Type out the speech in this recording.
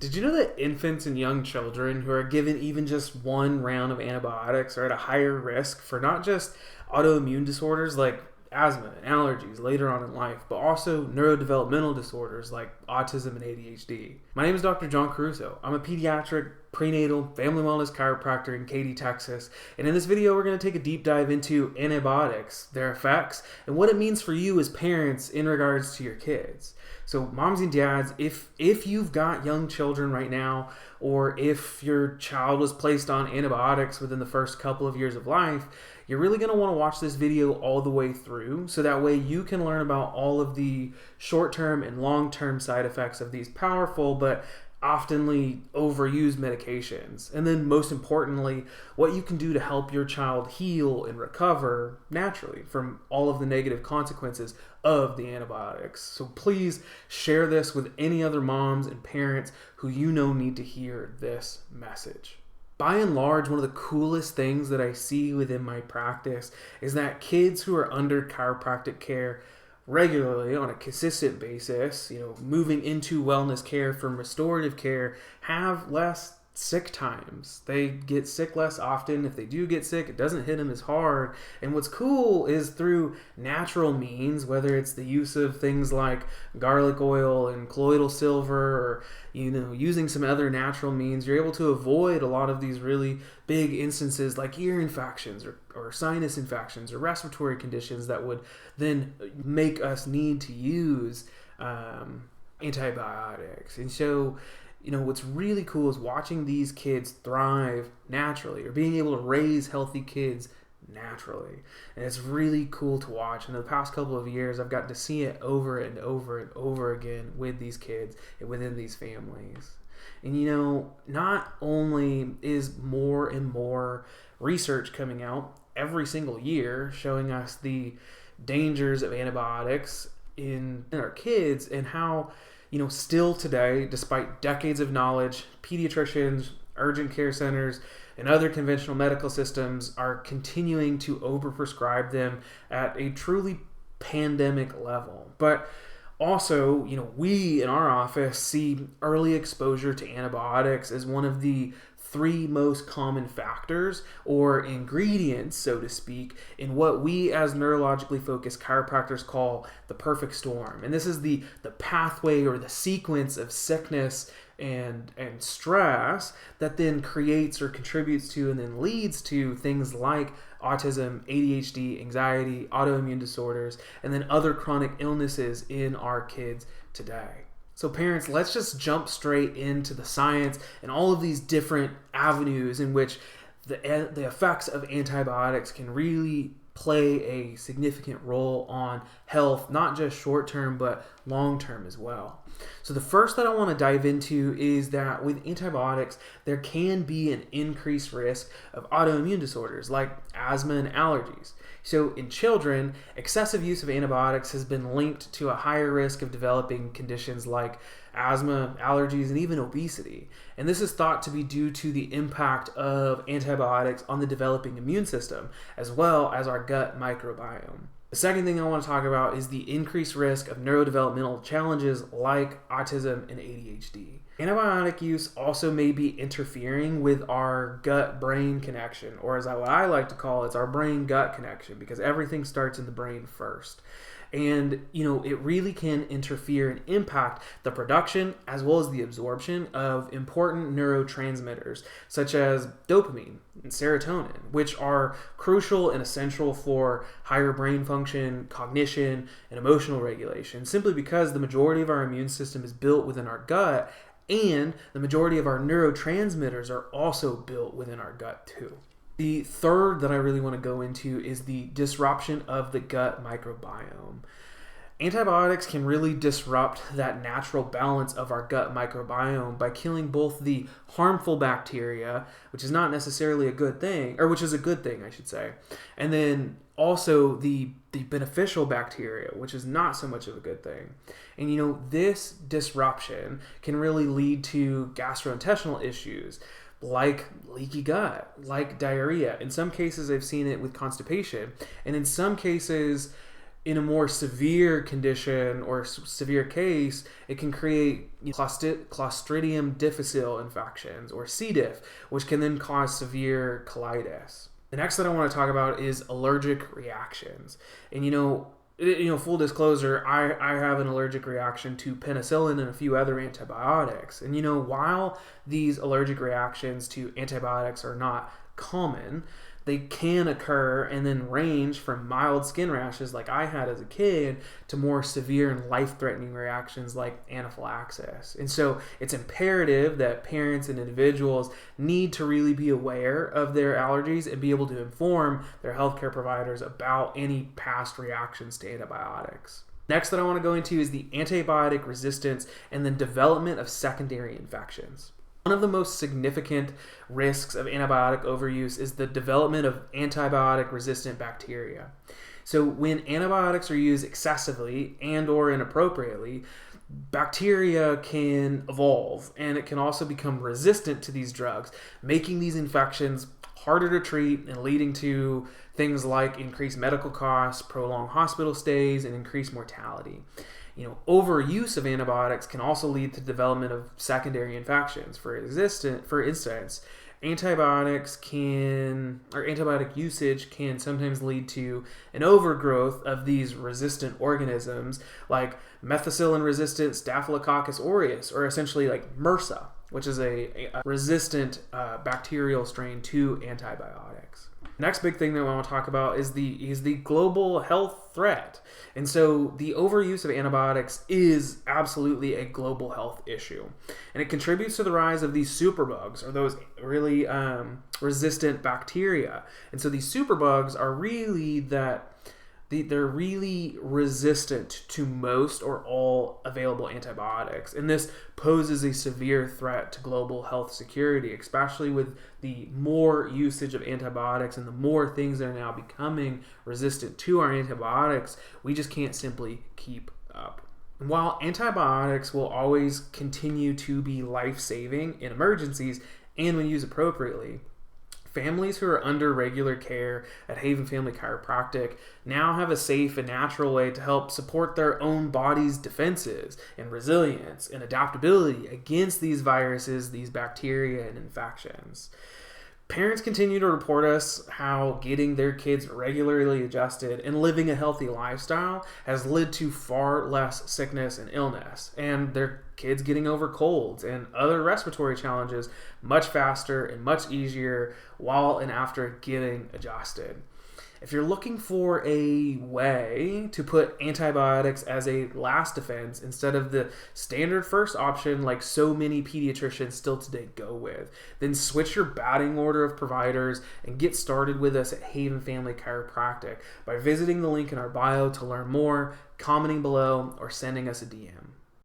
Did you know that infants and young children who are given even just one round of antibiotics are at a higher risk for not just autoimmune disorders like asthma and allergies later on in life, but also neurodevelopmental disorders like autism and ADHD? My name is Dr. John Caruso. I'm a pediatric, prenatal, family wellness chiropractor in Katy, Texas. And in this video, we're going to take a deep dive into antibiotics, their effects, and what it means for you as parents in regards to your kids. So moms and dads, if you've got young children right now, or if your child was placed on antibiotics within the first couple of years of life, you're really going to want to watch this video all the way through, so that way you can learn about all of the short-term and long-term side effects of these powerful but oftenly overused medications. And then most importantly, what you can do to help your child heal and recover naturally from all of the negative consequences of the antibiotics. So please share this with any other moms and parents who you know need to hear this message. By and large, one of the coolest things that I see within my practice is that kids who are under chiropractic care regularly on a consistent basis, moving into wellness care from restorative care, have less sick times. They get sick less often. If they do get sick, it doesn't hit them as hard. And what's cool is through natural means, whether it's the use of things like garlic oil and colloidal silver, or using some other natural means, you're able to avoid a lot of these really big instances like ear infections or sinus infections or respiratory conditions that would then make us need to use antibiotics. And so what's really cool is watching these kids thrive naturally, or being able to raise healthy kids naturally. And it's really cool to watch. And in the past couple of years, I've gotten to see it over and over and over again with these kids and within these families. And not only is more and more research coming out every single year showing us the dangers of antibiotics in our kids, and how still today, despite decades of knowledge, pediatricians, urgent care centers, and other conventional medical systems are continuing to overprescribe them at a truly pandemic level. But also, we in our office see early exposure to antibiotics as one of the 3 most common factors or ingredients, so to speak, in what we as neurologically focused chiropractors call the perfect storm. And this is the pathway or the sequence of sickness and stress that then creates or contributes to and then leads to things like autism, ADHD, anxiety, autoimmune disorders, and then other chronic illnesses in our kids today. So parents, let's just jump straight into the science and all of these different avenues in which the effects of antibiotics can really play a significant role on health, not just short-term, but long-term as well. So the first that I want to dive into is that with antibiotics, there can be an increased risk of autoimmune disorders like asthma and allergies. So in children, excessive use of antibiotics has been linked to a higher risk of developing conditions like asthma, allergies, and even obesity. And this is thought to be due to the impact of antibiotics on the developing immune system, as well as our gut microbiome. The second thing I want to talk about is the increased risk of neurodevelopmental challenges like autism and ADHD. Antibiotic use also may be interfering with our gut-brain connection, or as I like to call it, it's our brain-gut connection, because everything starts in the brain first. And, it really can interfere and impact the production as well as the absorption of important neurotransmitters such as dopamine and serotonin, which are crucial and essential for higher brain function, cognition, and emotional regulation, simply because the majority of our immune system is built within our gut, and the majority of our neurotransmitters are also built within our gut too. The third that I really want to go into is the disruption of the gut microbiome. Antibiotics can really disrupt that natural balance of our gut microbiome by killing both the harmful bacteria, which is not necessarily a good thing, or which is a good thing, I should say, and then also the beneficial bacteria, which is not so much of a good thing. And this disruption can really lead to gastrointestinal issues like leaky gut, like diarrhea. In some cases, I've seen it with constipation. And in some cases, in a more severe condition or severe case, it can create Clostridium difficile infections, or C. diff, which can then cause severe colitis. The next that I want to talk about is allergic reactions. And full disclosure, I have an allergic reaction to penicillin and a few other antibiotics. And while these allergic reactions to antibiotics are not common, they can occur and then range from mild skin rashes like I had as a kid to more severe and life-threatening reactions like anaphylaxis. And so it's imperative that parents and individuals need to really be aware of their allergies and be able to inform their healthcare providers about any past reactions to antibiotics. Next that I want to go into is the antibiotic resistance and then development of secondary infections. One of the most significant risks of antibiotic overuse is the development of antibiotic-resistant bacteria. So when antibiotics are used excessively and or inappropriately, bacteria can evolve, and it can also become resistant to these drugs, making these infections harder to treat and leading to things like increased medical costs, prolonged hospital stays, and increased mortality. Overuse of antibiotics can also lead to development of secondary infections. For instance, antibiotic usage can sometimes lead to an overgrowth of these resistant organisms like methicillin-resistant Staphylococcus aureus, or essentially like MRSA, which is a resistant bacterial strain to antibiotics. Next big thing that I want to talk about is the global health threat. And so the overuse of antibiotics is absolutely a global health issue. And it contributes to the rise of these superbugs, or those really resistant bacteria. And so these superbugs are really they're really resistant to most or all available antibiotics. And this poses a severe threat to global health security, especially with the more usage of antibiotics and the more things that are now becoming resistant to our antibiotics. We just can't simply keep up. And while antibiotics will always continue to be life-saving in emergencies and when used appropriately, families who are under regular care at Haven Family Chiropractic now have a safe and natural way to help support their own body's defenses and resilience and adaptability against these viruses, these bacteria, and infections. Parents continue to report us how getting their kids regularly adjusted and living a healthy lifestyle has led to far less sickness and illness, and their kids getting over colds and other respiratory challenges much faster and much easier while and after getting adjusted. If you're looking for a way to put antibiotics as a last defense instead of the standard first option like so many pediatricians still today go with, then switch your batting order of providers and get started with us at Haven Family Chiropractic by visiting the link in our bio to learn more, commenting below, or sending us a DM.